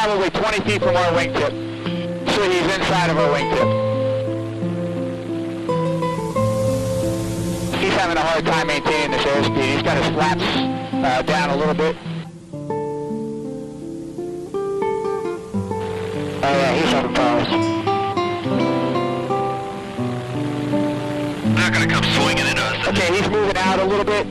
probably 20 feet from our wingtip. So he's inside of our wingtip. He's having a hard time maintaining this airspeed. He's got his flaps down a little bit. Oh yeah, he's having problems. They're not going to come swinging into us. Okay, he's moving out a little bit.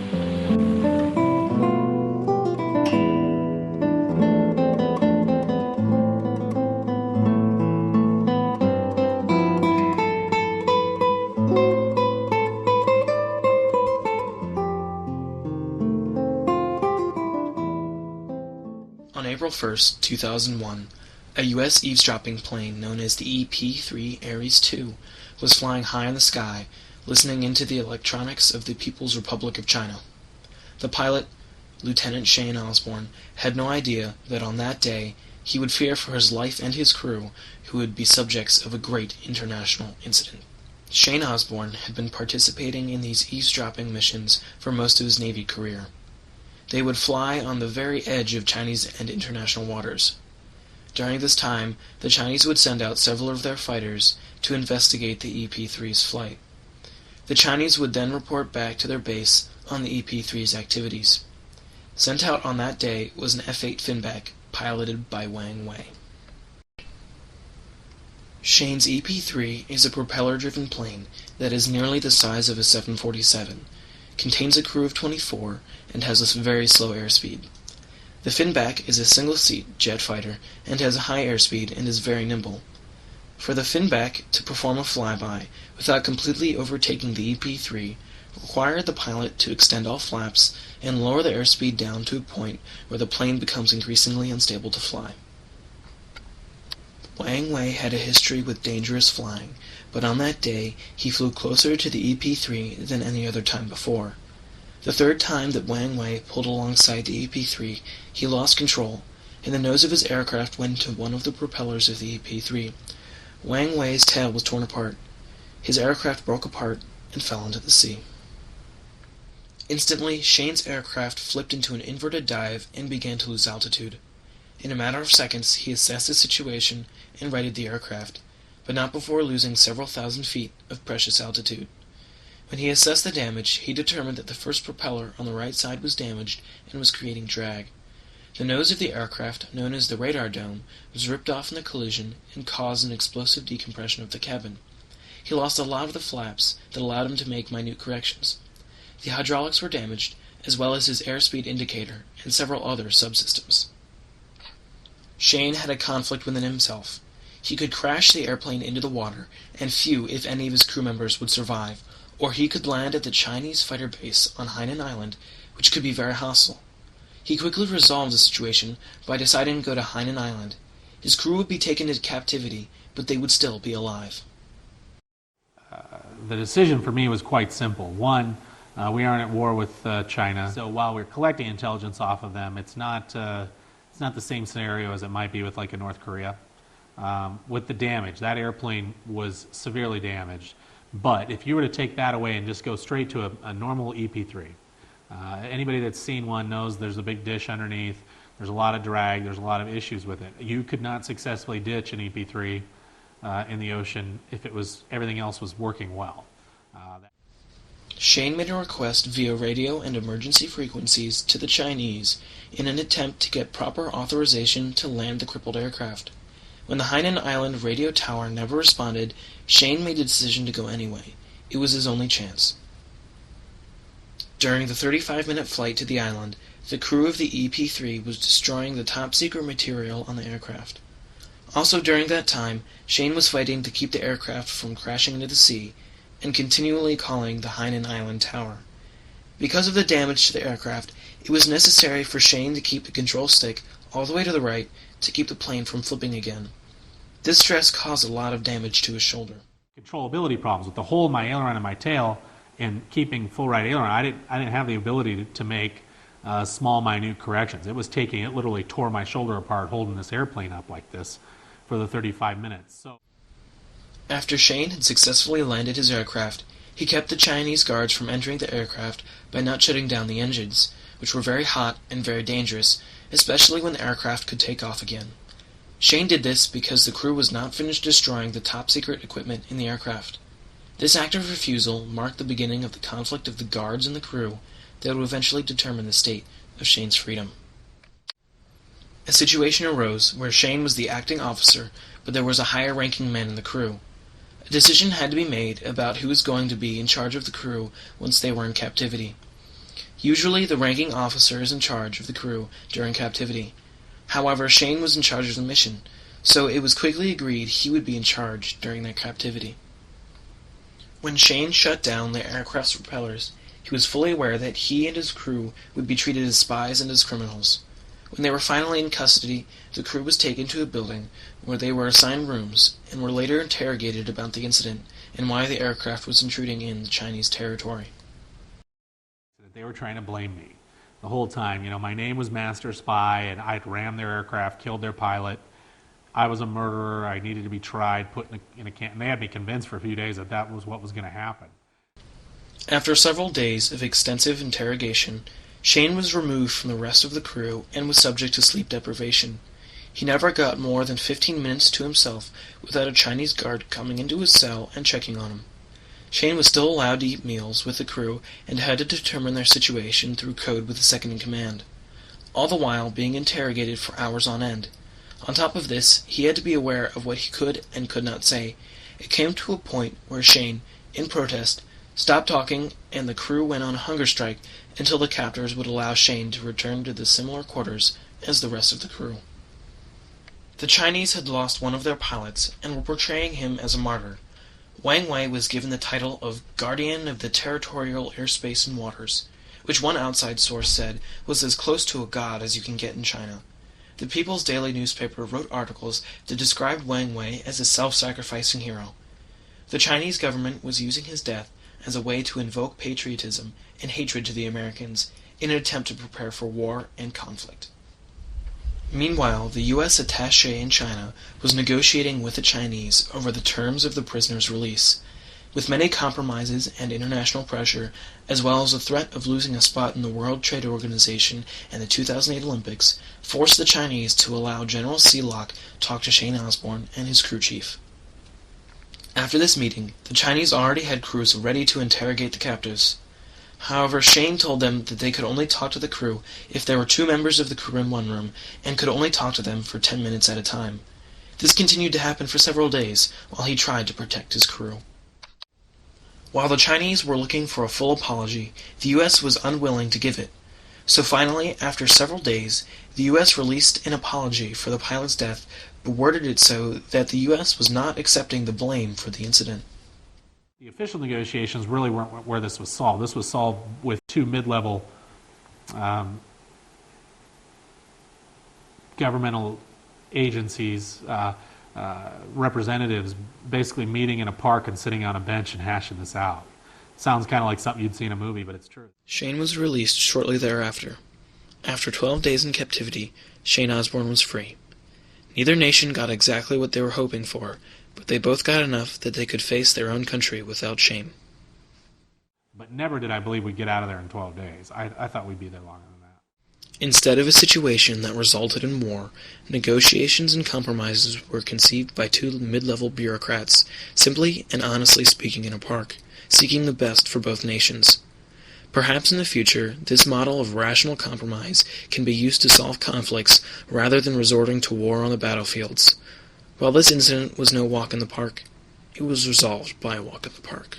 On April 1st, 2001, a U.S. eavesdropping plane known as the EP-3 Ares II was flying high in the sky, listening into the electronics of the People's Republic of China. The pilot, Lieutenant Shane Osborne, had no idea that on that day he would fear for his life and his crew, who would be subjects of a great international incident. Shane Osborne had been participating in these eavesdropping missions for most of his Navy career. They would fly on the very edge of Chinese and international waters. During this time, the Chinese would send out several of their fighters to investigate the EP-3's flight. The Chinese would then report back to their base on the EP-3's activities. Sent out on that day was an F-8 Finback, piloted by Wang Wei. Shane's EP-3 is a propeller-driven plane that is nearly the size of a 747, contains a crew of 24, and has a very slow airspeed. The Finback is a single-seat jet fighter and has a high airspeed and is very nimble. For the Finback to perform a flyby without completely overtaking the EP-3 required the pilot to extend all flaps and lower the airspeed down to a point where the plane becomes increasingly unstable to fly. Wang Wei had a history with dangerous flying, but on that day he flew closer to the EP-3 than any other time before. The third time that Wang Wei pulled alongside the EP-3, he lost control, and the nose of his aircraft went into one of the propellers of the EP-3. Wang Wei's tail was torn apart. His aircraft broke apart and fell into the sea. Instantly, Shane's aircraft flipped into an inverted dive and began to lose altitude. In a matter of seconds, he assessed the situation and righted the aircraft, but not before losing several thousand feet of precious altitude. When he assessed the damage, he determined that the first propeller on the right side was damaged and was creating drag. The nose of the aircraft, known as the radar dome, was ripped off in the collision and caused an explosive decompression of the cabin. He lost a lot of the flaps that allowed him to make minute corrections. The hydraulics were damaged, as well as his airspeed indicator and several other subsystems. Shane had a conflict within himself. He could crash the airplane into the water, and few, if any, of his crew members would survive, or he could land at the Chinese fighter base on Hainan Island, which could be very hostile. He quickly resolved the situation by deciding to go to Hainan Island. His crew would be taken into captivity, but they would still be alive. The decision for me was quite simple. One, we aren't at war with China, so while we're collecting intelligence off of them, it's not the same scenario as it might be with like a North Korea. With the damage, that airplane was severely damaged. But if you were to take that away and just go straight to a normal EP-3, anybody that's seen one knows there's a big dish underneath, there's a lot of drag, there's a lot of issues with it. You could not successfully ditch an EP-3 in the ocean if everything else was working well. Shane made a request via radio and emergency frequencies to the Chinese in an attempt to get proper authorization to land the crippled aircraft. When the Hainan Island radio tower never responded, Shane made a decision to go anyway. It was his only chance. During the 35-minute flight to the island, the crew of the EP-3 was destroying the top-secret material on the aircraft. Also during that time, Shane was fighting to keep the aircraft from crashing into the sea, and continually calling the Hainan Island tower. Because of the damage to the aircraft, it was necessary for Shane to keep the control stick all the way to the right to keep the plane from flipping again. This stress caused a lot of damage to his shoulder. Controllability problems with the hole in my aileron and my tail and keeping full right aileron. I didn't have the ability to make small, minute corrections. It literally tore my shoulder apart holding this airplane up like this for the 35 minutes. After Shane had successfully landed his aircraft, he kept the Chinese guards from entering the aircraft by not shutting down the engines, which were very hot and very dangerous, especially when the aircraft could take off again. Shane did this because the crew was not finished destroying the top-secret equipment in the aircraft. This act of refusal marked the beginning of the conflict of the guards and the crew that would eventually determine the state of Shane's freedom. A situation arose where Shane was the acting officer, but there was a higher-ranking man in the crew. A decision had to be made about who was going to be in charge of the crew once they were in captivity. Usually, the ranking officer is in charge of the crew during captivity. However, Shane was in charge of the mission, so it was quickly agreed he would be in charge during their captivity. When Shane shut down the aircraft's propellers, he was fully aware that he and his crew would be treated as spies and as criminals. When they were finally in custody, the crew was taken to a building where they were assigned rooms and were later interrogated about the incident and why the aircraft was intruding in the Chinese territory. They were trying to blame me the whole time. My name was Master Spy, and I'd rammed their aircraft, killed their pilot. I was a murderer. I needed to be tried, put in a camp. And they had me convinced for a few days that that was what was going to happen. After several days of extensive interrogation, Shane was removed from the rest of the crew and was subject to sleep deprivation. He never got more than 15 minutes to himself without a Chinese guard coming into his cell and checking on him. Shane was still allowed to eat meals with the crew and had to determine their situation through code with the second-in-command, all the while being interrogated for hours on end. On top of this, he had to be aware of what he could and could not say. It came to a point where Shane, in protest, stopped talking and the crew went on a hunger strike until the captors would allow Shane to return to the similar quarters as the rest of the crew. The Chinese had lost one of their pilots and were portraying him as a martyr. Wang Wei was given the title of Guardian of the Territorial Airspace and Waters, which one outside source said was as close to a god as you can get in China. The People's Daily newspaper wrote articles that described Wang Wei as a self-sacrificing hero. The Chinese government was using his death as a way to invoke patriotism and hatred to the Americans in an attempt to prepare for war and conflict. Meanwhile, the U.S. attaché in China was negotiating with the Chinese over the terms of the prisoner's release. With many compromises and international pressure, as well as the threat of losing a spot in the World Trade Organization and the 2008 Olympics, forced the Chinese to allow General Sealock talk to Shane Osborne and his crew chief. After this meeting, the Chinese already had crews ready to interrogate the captives. However, Shane told them that they could only talk to the crew if there were 2 members of the crew in one room, and could only talk to them for 10 minutes at a time. This continued to happen for several days, while he tried to protect his crew. While the Chinese were looking for a full apology, the U.S. was unwilling to give it. So finally, after several days, the U.S. released an apology for the pilot's death, but worded it so that the U.S. was not accepting the blame for the incident. The official negotiations really weren't where this was solved. This was solved with 2 mid-level governmental agencies, representatives, basically meeting in a park and sitting on a bench and hashing this out. Sounds kind of like something you'd see in a movie, but it's true. Shane was released shortly thereafter. After 12 days in captivity, Shane Osborne was free. Neither nation got exactly what they were hoping for, but they both got enough that they could face their own country without shame. But never did I believe we'd get out of there in 12 days. I thought we'd be there longer than that. Instead of a situation that resulted in war, negotiations and compromises were conceived by 2 mid-level bureaucrats, simply and honestly speaking in a park, seeking the best for both nations. Perhaps in the future, this model of rational compromise can be used to solve conflicts rather than resorting to war on the battlefields. While this incident was no walk in the park, it was resolved by a walk in the park.